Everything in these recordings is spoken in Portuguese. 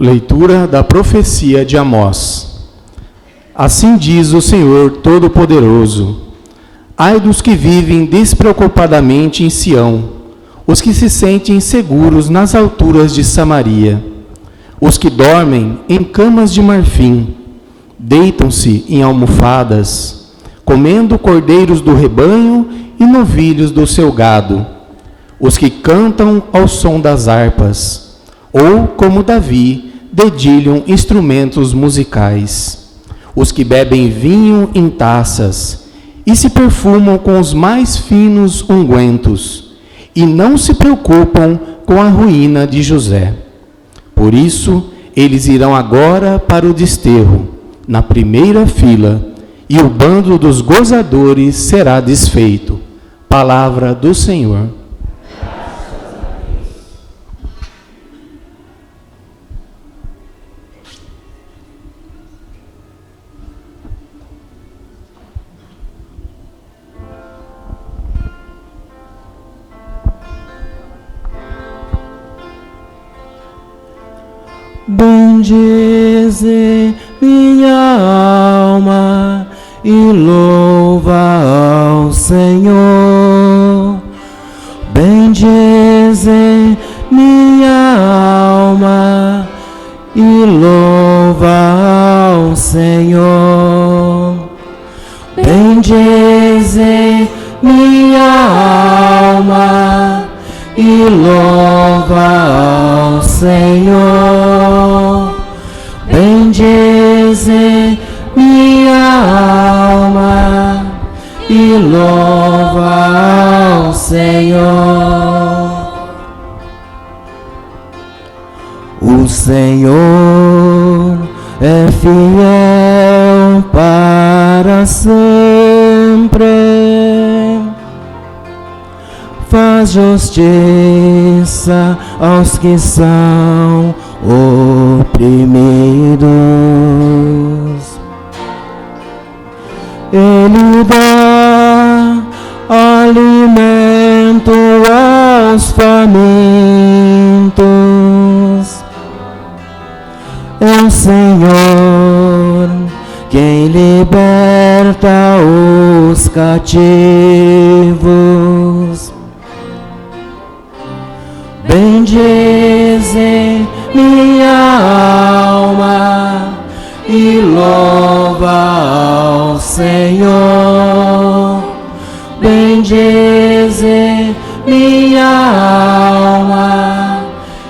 Leitura da profecia de Amós. Assim diz o Senhor Todo-Poderoso: ai dos que vivem despreocupadamente em Sião, os que se sentem seguros nas alturas de Samaria, os que dormem em camas de marfim, deitam-se em almofadas, comendo cordeiros do rebanho e novilhos do seu gado, os que cantam ao som das harpas, ou, como Davi, dedilham instrumentos musicais, os que bebem vinho em taças e se perfumam com os mais finos ungüentos, e não se preocupam com a ruína de José. Por isso, eles irão agora para o desterro, na primeira fila, e o bando dos gozadores será desfeito. Palavra do Senhor. Bendize minha alma e louva ao Senhor. Bendize minha alma e louva ao Senhor. Bendize minha alma e louva ao Senhor. Bendize minha alma e louva ao Senhor. O Senhor é fiel para sempre, faz justiça aos que são oprimidos. Ele dá alimento aos famintos. É o Senhor quem liberta os cativos. Bendize minha alma e louva ao Senhor. Bendize minha alma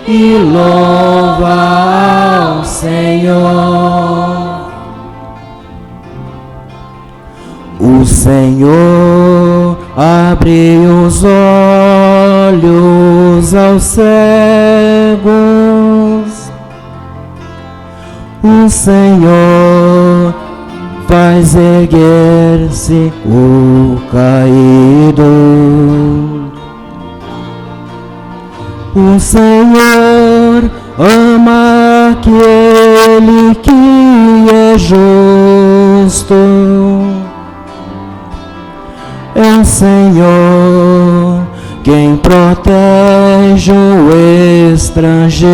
e louva ao Senhor. O Senhor abre os olhos aos cegos. O Senhor faz erguer-se o caído. O Senhor ama aquele que é justo. É o Senhor quem protege o estrangeiro.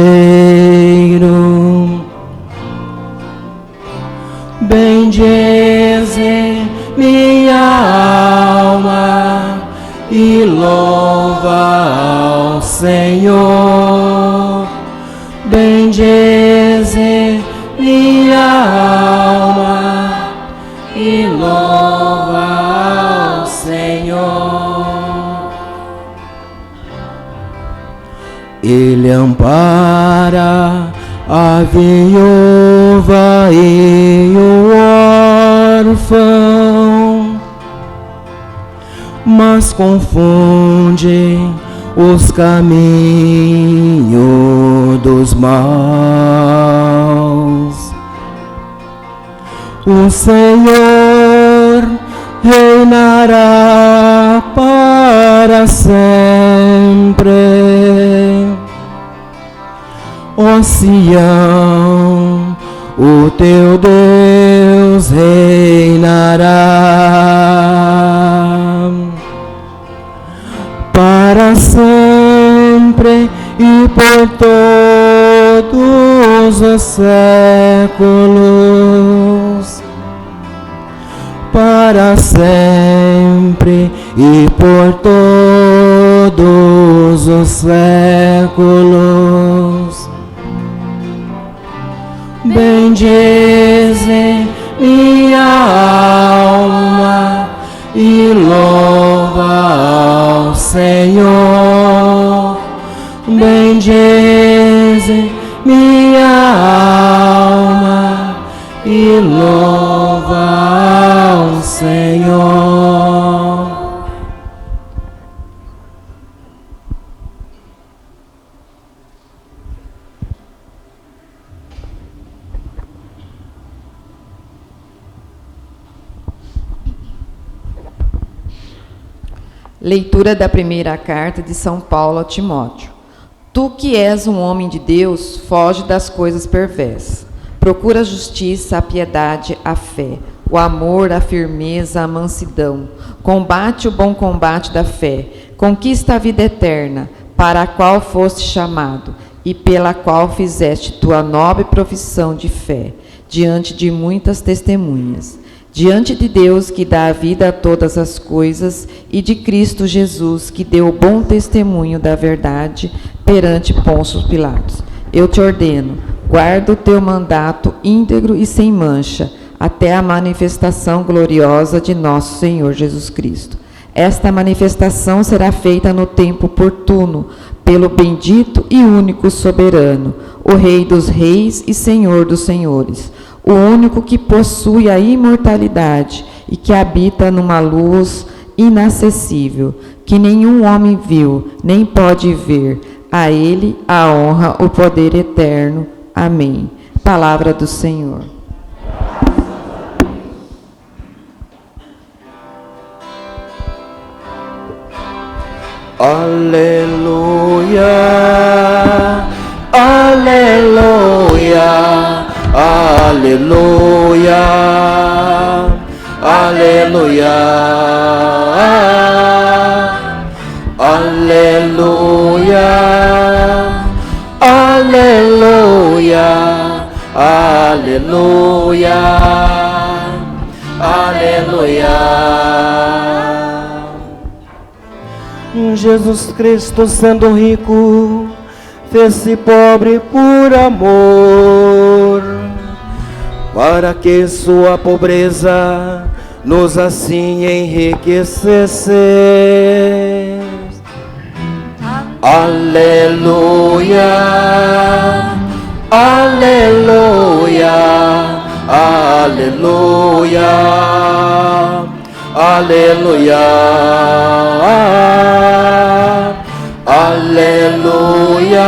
Bendize minha alma e louva ao Senhor. Bendize minha alma e louva ao Senhor. Ele ampara a viúva e o órfão, mas confunde os caminhos dos maus. O Senhor reinará para sempre. Ó Sião, o teu Deus reinará para sempre e por todos todos os séculos, para sempre e por todos os séculos. Bendize minha alma e louva ao Senhor. Bendize minha alma e louva ao Senhor. Leitura da primeira carta de São Paulo a Timóteo. Tu que és um homem de Deus, foge das coisas perversas. Procura a justiça, a piedade, a fé, o amor, a firmeza, a mansidão. Combate o bom combate da fé. Conquista a vida eterna, para a qual foste chamado, e pela qual fizeste tua nobre profissão de fé, diante de muitas testemunhas. Diante de Deus, que dá a vida a todas as coisas, e de Cristo Jesus, que deu bom testemunho da verdade perante Pôncio Pilatos. Eu te ordeno, guarda o teu mandato íntegro e sem mancha, até a manifestação gloriosa de nosso Senhor Jesus Cristo. Esta manifestação será feita no tempo oportuno, pelo bendito e único soberano, o Rei dos reis e Senhor dos senhores, o único que possui a imortalidade e que habita numa luz inacessível, que nenhum homem viu, nem pode ver. A ele a honra, o poder eterno. Amém. Palavra do Senhor. Aleluia, aleluia, aleluia, aleluia, aleluia, aleluia, aleluia, aleluia. Jesus Cristo, sendo rico, fez-se pobre por amor, para que sua pobreza nos assim enriquecesse. Aleluia, aleluia, aleluia, aleluia, aleluia,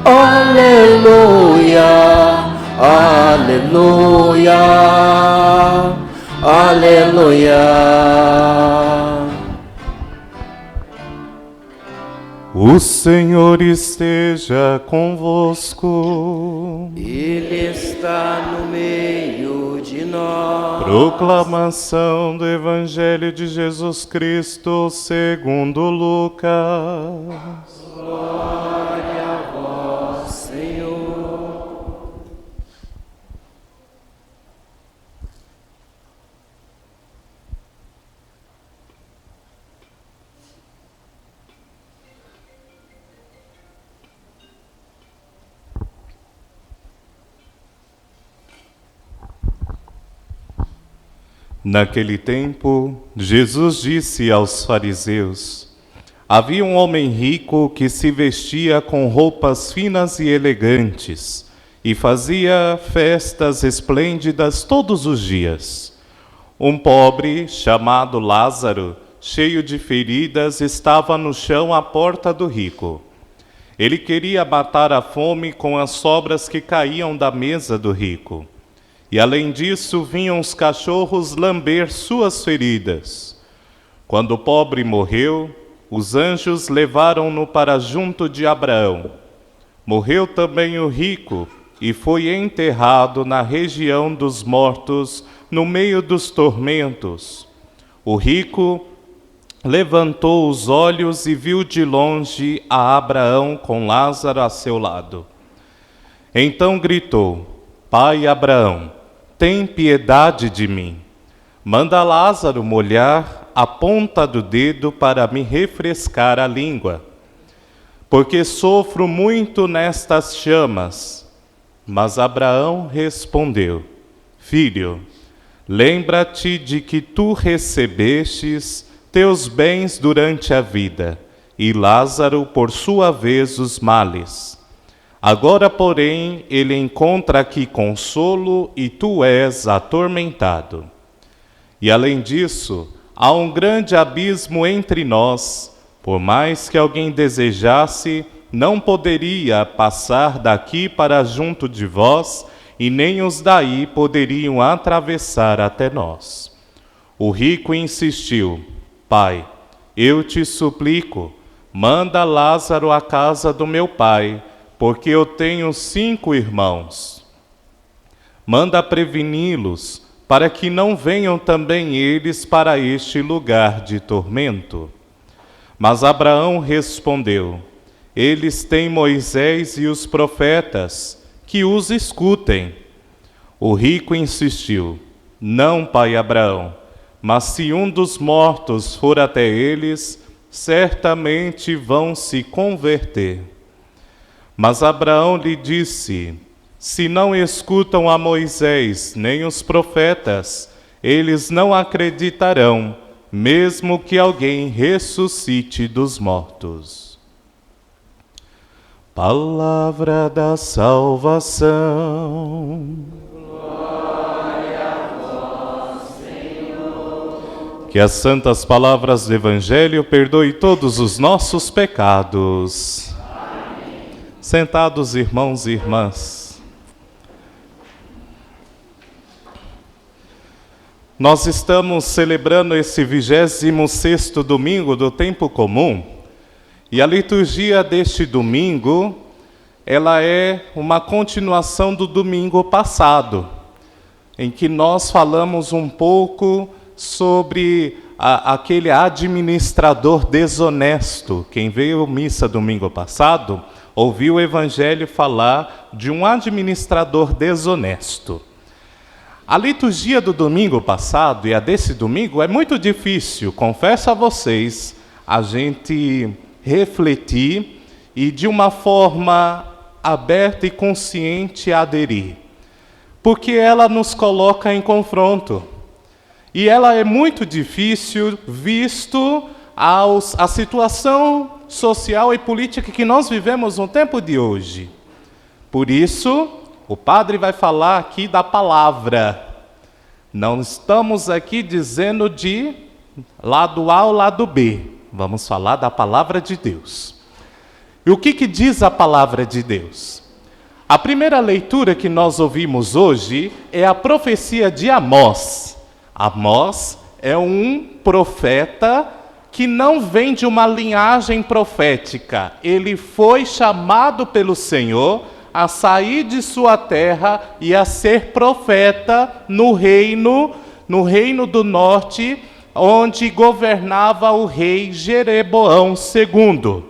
aleluia, aleluia, aleluia. O Senhor esteja convosco. Ele está no meio de nós. Proclamação do Evangelho de Jesus Cristo segundo Lucas. Glória a vós, Senhor. Naquele tempo, Jesus disse aos fariseus: havia um homem rico que se vestia com roupas finas e elegantes e fazia festas esplêndidas todos os dias. Um pobre, chamado Lázaro, cheio de feridas, estava no chão à porta do rico. Ele queria matar a fome com as sobras que caíam da mesa do rico. E além disso, vinham os cachorros lamber suas feridas. Quando o pobre morreu, os anjos levaram-no para junto de Abraão. Morreu também o rico e foi enterrado na região dos mortos, no meio dos tormentos. O rico levantou os olhos e viu de longe a Abraão com Lázaro a seu lado. Então gritou: Pai Abraão, tem piedade de mim. Manda Lázaro molhar a ponta do dedo para me refrescar a língua, porque sofro muito nestas chamas. Mas Abraão respondeu: Filho, lembra-te de que tu recebestes teus bens durante a vida, e Lázaro, por sua vez, os males. Agora, porém, ele encontra aqui consolo e tu és atormentado. E além disso, há um grande abismo entre nós. Por mais que alguém desejasse, não poderia passar daqui para junto de vós, e nem os daí poderiam atravessar até nós. O rico insistiu: Pai, eu te suplico, manda Lázaro à casa do meu pai, porque eu tenho 5 irmãos. Manda preveni-los, para que não venham também eles para este lugar de tormento. Mas Abraão respondeu: Eles têm Moisés e os profetas, que os escutem. O rico insistiu: Não, pai Abraão, mas se um dos mortos for até eles, certamente vão se converter. Mas Abraão lhe disse: Se não escutam a Moisés nem os profetas, eles não acreditarão, mesmo que alguém ressuscite dos mortos. Palavra da salvação. Glória a vós, Senhor. Que as santas palavras do Evangelho perdoem todos os nossos pecados. Amém. Sentados, irmãos e irmãs. Nós estamos celebrando esse 26º domingo do tempo comum, e a liturgia deste domingo, ela é uma continuação do domingo passado, em que nós falamos um pouco sobre aquele administrador desonesto. Quem veio à missa domingo passado, ouviu o Evangelho falar de um administrador desonesto. A liturgia do domingo passado e a desse domingo é muito difícil, confesso a vocês, a gente refletir e de uma forma aberta e consciente aderir, porque ela nos coloca em confronto. E ela é muito difícil visto a situação social e política que nós vivemos no tempo de hoje. Por isso, o padre vai falar aqui da palavra. Não estamos aqui dizendo de lado A ou lado B. Vamos falar da palavra de Deus. E o que diz a palavra de Deus? A primeira leitura que nós ouvimos hoje é a profecia de Amós. Amós é um profeta que não vem de uma linhagem profética. Ele foi chamado pelo Senhor a sair de sua terra e a ser profeta no reino do norte, onde governava o rei Jeroboão II.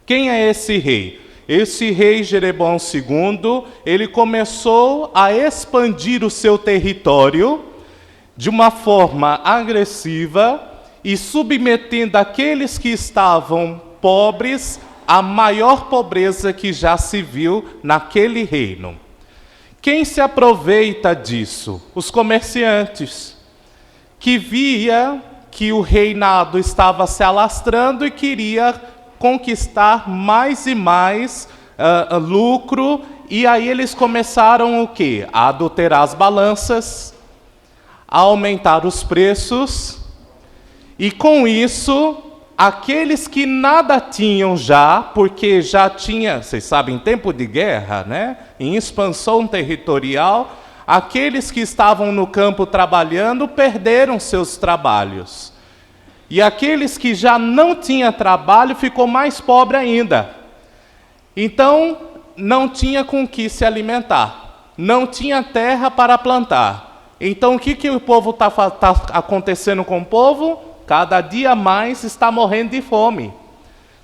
Quem é esse rei? Esse rei Jeroboão II, ele começou a expandir o seu território de uma forma agressiva e submetendo aqueles que estavam pobres à maior pobreza que já se viu naquele reino. Quem se aproveita disso? Os comerciantes, que via que o reinado estava se alastrando e queria conquistar mais e mais lucro, e aí eles começaram o quê? A adulterar as balanças, a aumentar os preços, e com isso, aqueles que nada tinham já, porque já tinha, vocês sabem, em tempo de guerra, né? Em expansão territorial, aqueles que estavam no campo trabalhando perderam seus trabalhos. E aqueles que já não tinham trabalho ficou mais pobre ainda. Então, não tinha com que se alimentar, não tinha terra para plantar. Então, o que o povo está acontecendo com o povo? Cada dia mais está morrendo de fome.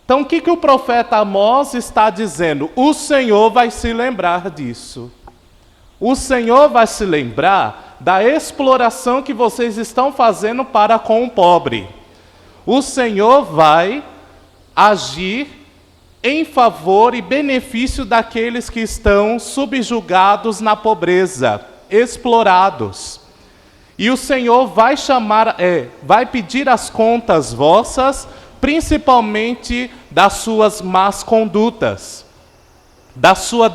Então, o que o profeta Amós está dizendo? O Senhor vai se lembrar disso. O Senhor vai se lembrar da exploração que vocês estão fazendo para com o pobre. O Senhor vai agir em favor e benefício daqueles que estão subjugados na pobreza, explorados. E o Senhor vai vai pedir as contas vossas, principalmente das suas más condutas, da sua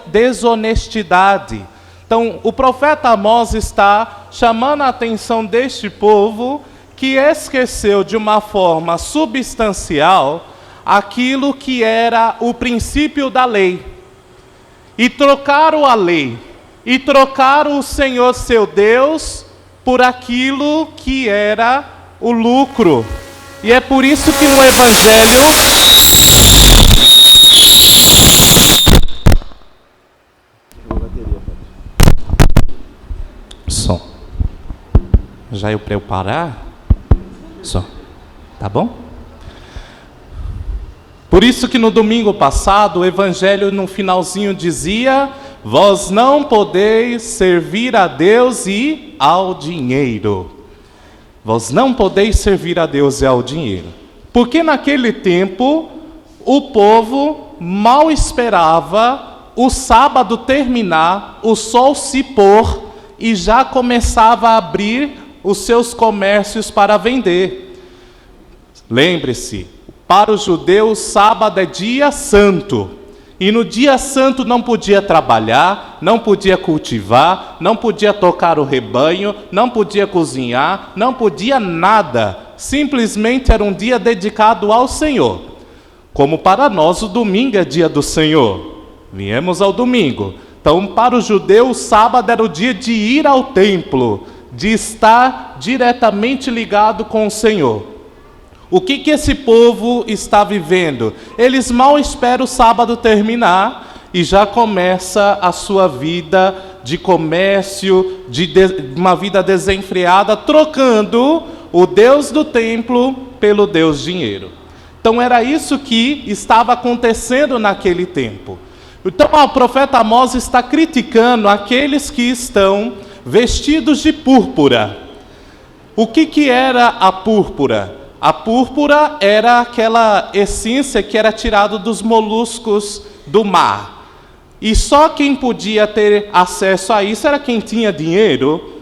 desonestidade. Então, o profeta Amós está chamando a atenção deste povo que esqueceu de uma forma substancial aquilo que era o princípio da lei. E trocaram a lei, e trocaram o Senhor seu Deus por aquilo que era o lucro. E é por isso que no Evangelho som. Já eu para eu parar? Som. Tá bom? Por isso que no domingo passado o Evangelho no finalzinho dizia: vós não podeis servir a Deus e ao dinheiro. Vós não podeis servir a Deus e ao dinheiro. Porque naquele tempo o povo mal esperava o sábado terminar, o sol se pôr e já começava a abrir os seus comércios para vender. Lembre-se, para o judeu o sábado é dia santo. E no dia santo não podia trabalhar, não podia cultivar, não podia tocar o rebanho, não podia cozinhar, não podia nada. Simplesmente era um dia dedicado ao Senhor. Como para nós o domingo é dia do Senhor. Viemos ao domingo. Então para o judeu o sábado era o dia de ir ao templo, de estar diretamente ligado com o Senhor. O que esse povo está vivendo? Eles mal esperam o sábado terminar e já começa a sua vida de comércio, uma vida desenfreada, trocando o Deus do templo pelo Deus dinheiro. Então era isso que estava acontecendo naquele tempo. Então o profeta Amós está criticando aqueles que estão vestidos de púrpura. O que era a púrpura? A púrpura era aquela essência que era tirada dos moluscos do mar. E só quem podia ter acesso a isso era quem tinha dinheiro.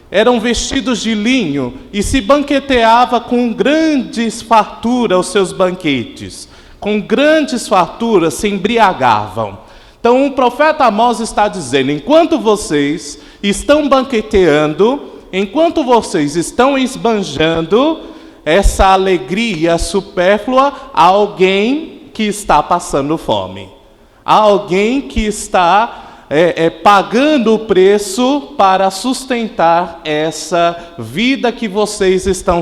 Eram vestidos de linho e se banqueteava com grandes farturas os seus banquetes. Com grandes farturas se embriagavam. Então o profeta Amós está dizendo: enquanto vocês estão banqueteando, enquanto vocês estão esbanjando essa alegria supérflua, há alguém que está passando fome. Há alguém que está pagando o preço para sustentar essa vida que vocês estão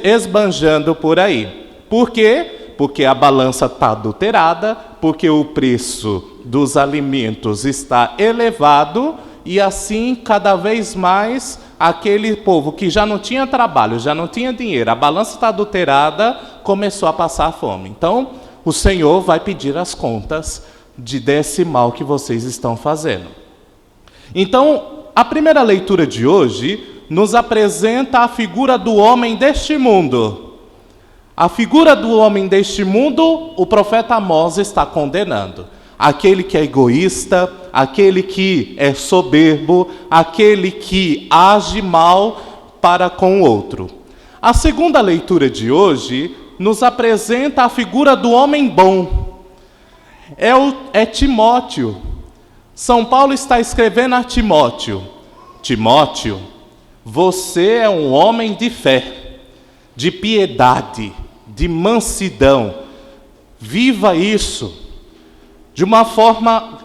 esbanjando por aí. Por quê? Porque a balança está adulterada, porque o preço dos alimentos está elevado, e assim, cada vez mais, aquele povo que já não tinha trabalho, já não tinha dinheiro, a balança está adulterada, começou a passar fome. Então, o Senhor vai pedir as contas desse mal que vocês estão fazendo. Então, a primeira leitura de hoje nos apresenta a figura do homem deste mundo. A figura do homem deste mundo, o profeta Amós está condenando. Aquele que é egoísta, aquele que é soberbo, aquele que age mal para com o outro. A segunda leitura de hoje nos apresenta a figura do homem bom. É Timóteo. São Paulo está escrevendo a Timóteo: Timóteo, você é um homem de fé, de piedade, de mansidão. Viva isso de uma forma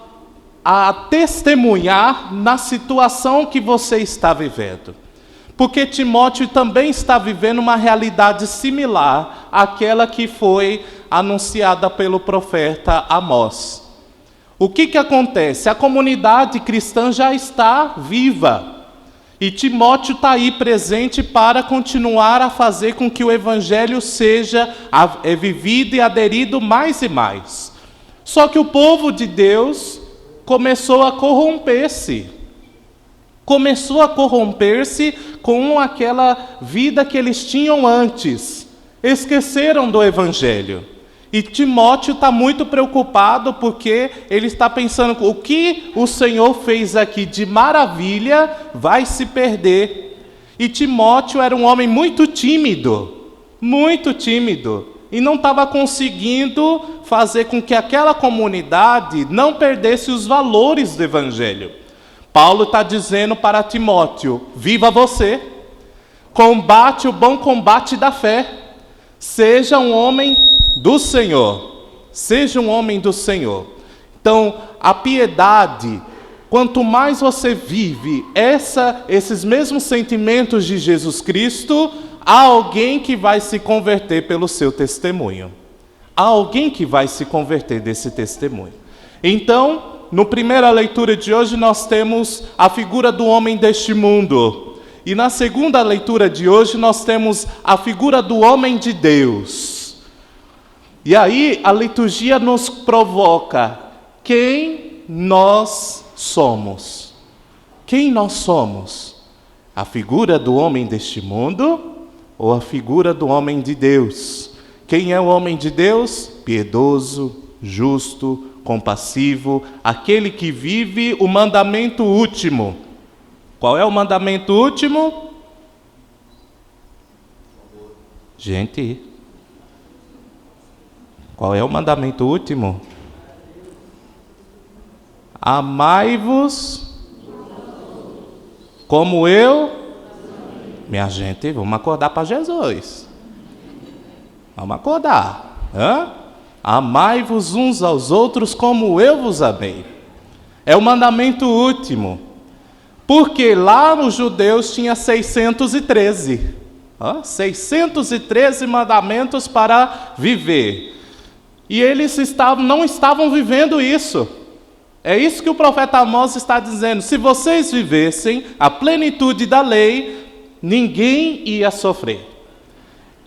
a testemunhar na situação que você está vivendo. Porque Timóteo também está vivendo uma realidade similar àquela que foi anunciada pelo profeta Amós. O que acontece? A comunidade cristã já está viva. E Timóteo está aí presente para continuar a fazer com que o Evangelho seja vivido e aderido mais e mais. Só que o povo de Deus começou a corromper-se. Começou a corromper-se com aquela vida que eles tinham antes. Esqueceram do Evangelho. E Timóteo está muito preocupado porque ele está pensando o que o Senhor fez aqui de maravilha vai se perder. E Timóteo era um homem muito tímido, e não estava conseguindo fazer com que aquela comunidade não perdesse os valores do Evangelho. Paulo está dizendo para Timóteo: viva você, combate o bom combate da fé. Seja um homem do Senhor. Seja um homem do Senhor. Então, a piedade, quanto mais você vive esses mesmos sentimentos de Jesus Cristo, há alguém que vai se converter pelo seu testemunho. Há alguém que vai se converter desse testemunho. Então, na primeira leitura de hoje, nós temos a figura do homem deste mundo. E na segunda leitura de hoje nós temos a figura do homem de Deus. E aí a liturgia nos provoca quem nós somos. Quem nós somos? A figura do homem deste mundo ou a figura do homem de Deus? Quem é o homem de Deus? Piedoso, justo, compassivo, aquele que vive o mandamento último. Qual é o mandamento último? Gente, qual é o mandamento último? Amai-vos como eu. Minha gente, vamos acordar para Jesus. Vamos acordar. Amai-vos uns aos outros como eu vos amei. É o mandamento último. Porque lá nos judeus tinha 613. 613 mandamentos para viver. E eles não estavam vivendo isso. É isso que o profeta Amós está dizendo. Se vocês vivessem a plenitude da lei, ninguém ia sofrer.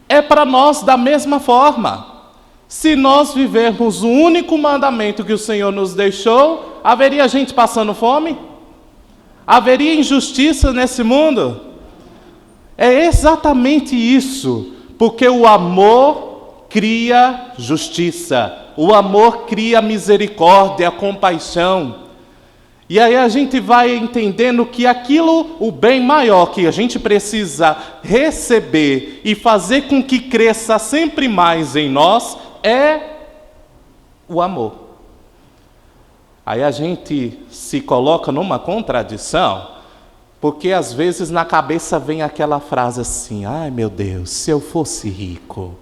É para nós da mesma forma. Se nós vivermos o único mandamento que o Senhor nos deixou, haveria gente passando fome? Haveria injustiça nesse mundo? É exatamente isso, porque o amor cria justiça, o amor cria misericórdia, compaixão. E aí a gente vai entendendo que aquilo, o bem maior que a gente precisa receber e fazer com que cresça sempre mais em nós, é o amor. Aí a gente se coloca numa contradição, porque às vezes na cabeça vem aquela frase assim: ai meu Deus, se eu fosse rico.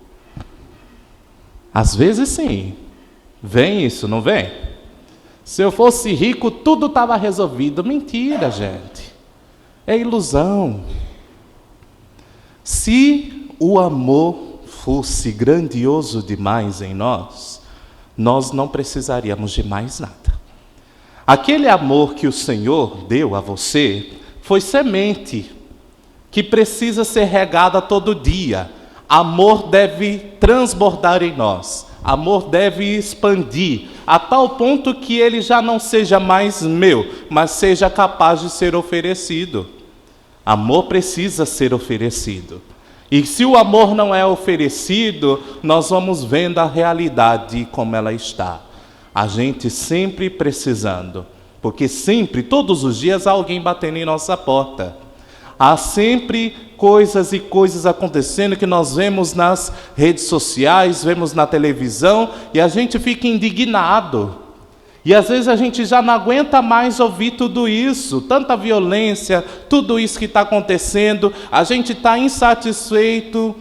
Às vezes sim, vem isso, não vem? Se eu fosse rico, tudo estava resolvido. Mentira, gente. É ilusão. Se o amor fosse grandioso demais em nós, nós não precisaríamos de mais nada. Aquele amor que o Senhor deu a você foi semente que precisa ser regada todo dia. Amor deve transbordar em nós. Amor deve expandir a tal ponto que ele já não seja mais meu, mas seja capaz de ser oferecido. Amor precisa ser oferecido. E se o amor não é oferecido, nós vamos vendo a realidade como ela está. A gente sempre precisando, porque sempre, todos os dias, há alguém batendo em nossa porta. Há sempre coisas e coisas acontecendo que nós vemos nas redes sociais, vemos na televisão, e a gente fica indignado. E às vezes a gente já não aguenta mais ouvir tudo isso, tanta violência, tudo isso que está acontecendo, a gente está insatisfeito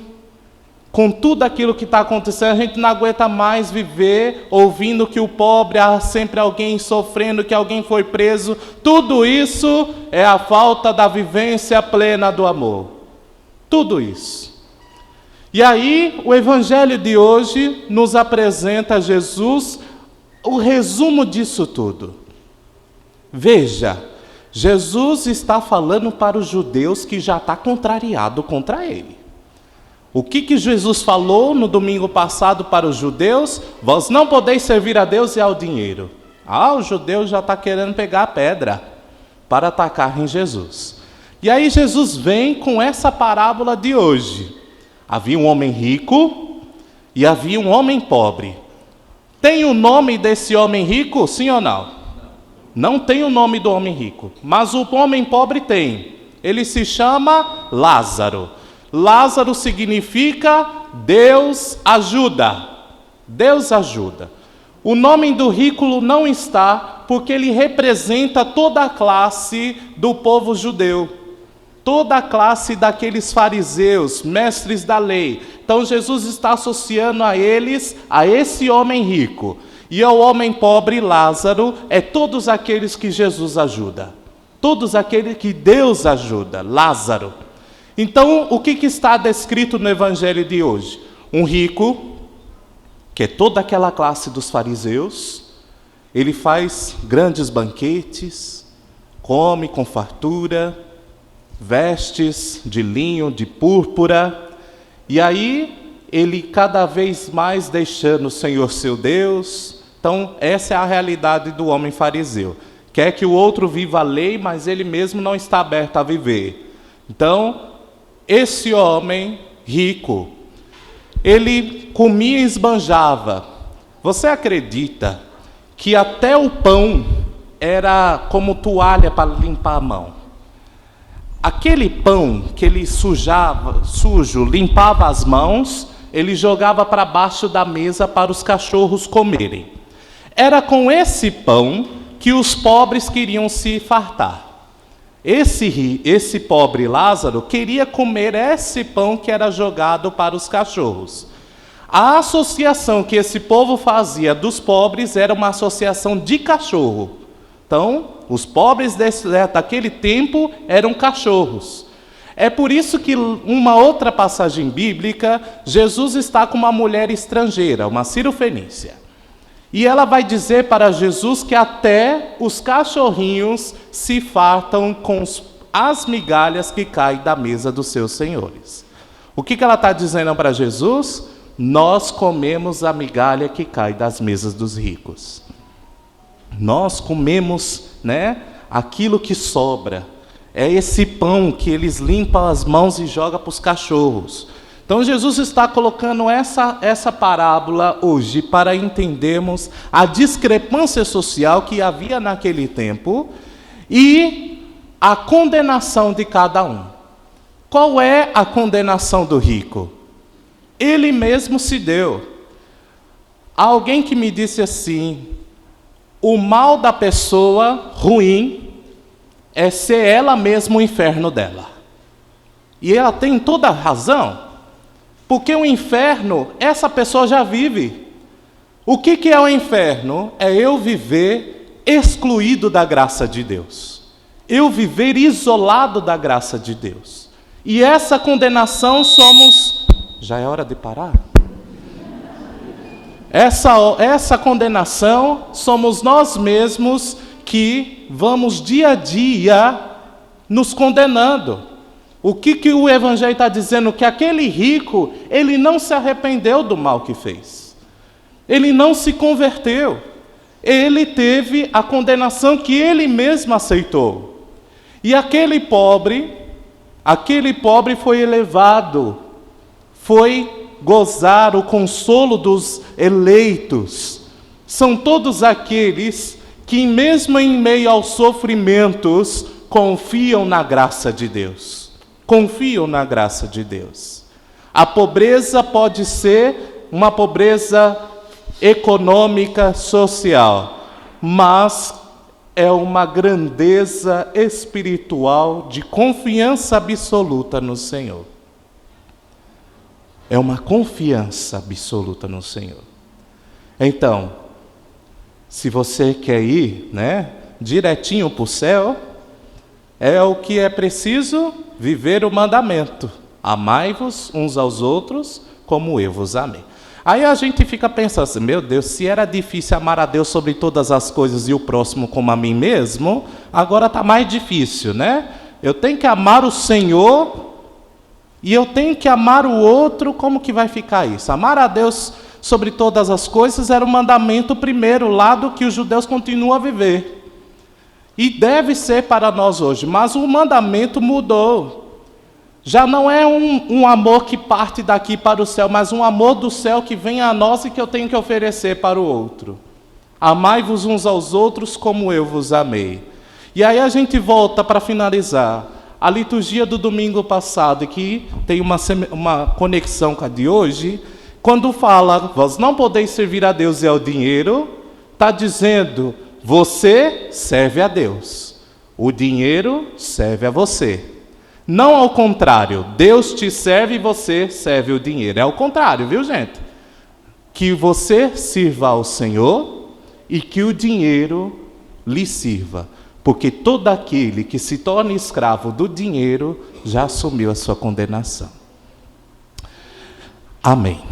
com tudo aquilo que está acontecendo, a gente não aguenta mais viver ouvindo que o pobre, há sempre alguém sofrendo, que alguém foi preso. Tudo isso é a falta da vivência plena do amor. Tudo isso. E aí, o Evangelho de hoje nos apresenta Jesus, o resumo disso tudo. Veja, Jesus está falando para os judeus que já está contrariado contra ele. O que Jesus falou no domingo passado para os judeus? Vós não podeis servir a Deus e ao dinheiro. O judeu já está querendo pegar a pedra para atacar em Jesus. E aí Jesus vem com essa parábola de hoje. Havia um homem rico e havia um homem pobre. Tem o nome desse homem rico, sim ou não? Não tem o nome do homem rico, mas o homem pobre tem. Ele se chama Lázaro. Lázaro significa Deus ajuda. Deus ajuda. O nome do rico não está porque ele representa toda a classe do povo judeu. Toda a classe daqueles fariseus, mestres da lei. Então Jesus está associando a eles, a esse homem rico. E ao homem pobre, Lázaro, é todos aqueles que Jesus ajuda. Todos aqueles que Deus ajuda, Lázaro. Então, o que está descrito no evangelho de hoje? Um rico, que é toda aquela classe dos fariseus, ele faz grandes banquetes, come com fartura, vestes de linho, de púrpura, e aí ele cada vez mais deixando o Senhor seu Deus. Então, essa é a realidade do homem fariseu. Quer que o outro viva a lei, mas ele mesmo não está aberto a viver. Então, esse homem rico, ele comia e esbanjava. Você acredita que até o pão era como toalha para limpar a mão? Aquele pão que ele sujo, limpava as mãos, ele jogava para baixo da mesa para os cachorros comerem. Era com esse pão que os pobres queriam se fartar. Esse pobre Lázaro queria comer esse pão que era jogado para os cachorros. A associação que esse povo fazia dos pobres era uma associação de cachorro. Então, os pobres daquele tempo eram cachorros. É por isso que, uma outra passagem bíblica, Jesus está com uma mulher estrangeira, uma cirofenícia. E ela vai dizer para Jesus que até os cachorrinhos se fartam com as migalhas que caem da mesa dos seus senhores. O que ela está dizendo para Jesus? Nós comemos a migalha que cai das mesas dos ricos. Nós comemos, aquilo que sobra. É esse pão que eles limpam as mãos e jogam para os cachorros. Então Jesus está colocando essa parábola hoje para entendermos a discrepância social que havia naquele tempo e a condenação de cada um. Qual é a condenação do rico? Ele mesmo se deu. Há alguém que me disse assim: o mal da pessoa ruim é ser ela mesma o inferno dela. E ela tem toda a razão. Porque o inferno, essa pessoa já vive. O que é o inferno? É eu viver excluído da graça de Deus. Eu viver isolado da graça de Deus. E essa condenação somos... Já é hora de parar? Essa condenação somos nós mesmos que vamos dia a dia nos condenando. O que o Evangelho está dizendo? Que aquele rico, ele não se arrependeu do mal que fez. Ele não se converteu. Ele teve a condenação que ele mesmo aceitou. E aquele pobre foi elevado, foi gozar o consolo dos eleitos. São todos aqueles que, mesmo em meio aos sofrimentos, confiam na graça de Deus. Confiam na graça de Deus. A pobreza pode ser uma pobreza econômica, social, mas é uma grandeza espiritual de confiança absoluta no Senhor. É uma confiança absoluta no Senhor. Então, se você quer ir, direitinho para o céu, é o que é preciso viver o mandamento. Amai-vos uns aos outros como eu vos amei. Aí a gente fica pensando assim, meu Deus, se era difícil amar a Deus sobre todas as coisas e o próximo como a mim mesmo, agora está mais difícil, né? Eu tenho que amar o Senhor e eu tenho que amar o outro, como que vai ficar isso? Amar a Deus sobre todas as coisas era o mandamento primeiro lá do que os judeus continuam a viver. E deve ser para nós hoje, mas o mandamento mudou. Já não é um amor que parte daqui para o céu, mas um amor do céu que vem a nós e que eu tenho que oferecer para o outro. Amai-vos uns aos outros como eu vos amei. E aí a gente volta para finalizar. A liturgia do domingo passado, que tem uma conexão com a de hoje, quando fala, vós não podeis servir a Deus e ao dinheiro, está dizendo, você serve a Deus, o dinheiro serve a você. Não ao contrário, Deus te serve e você serve o dinheiro. É ao contrário, viu, gente? Que você sirva ao Senhor e que o dinheiro lhe sirva. Porque todo aquele que se torna escravo do dinheiro já assumiu a sua condenação. Amém.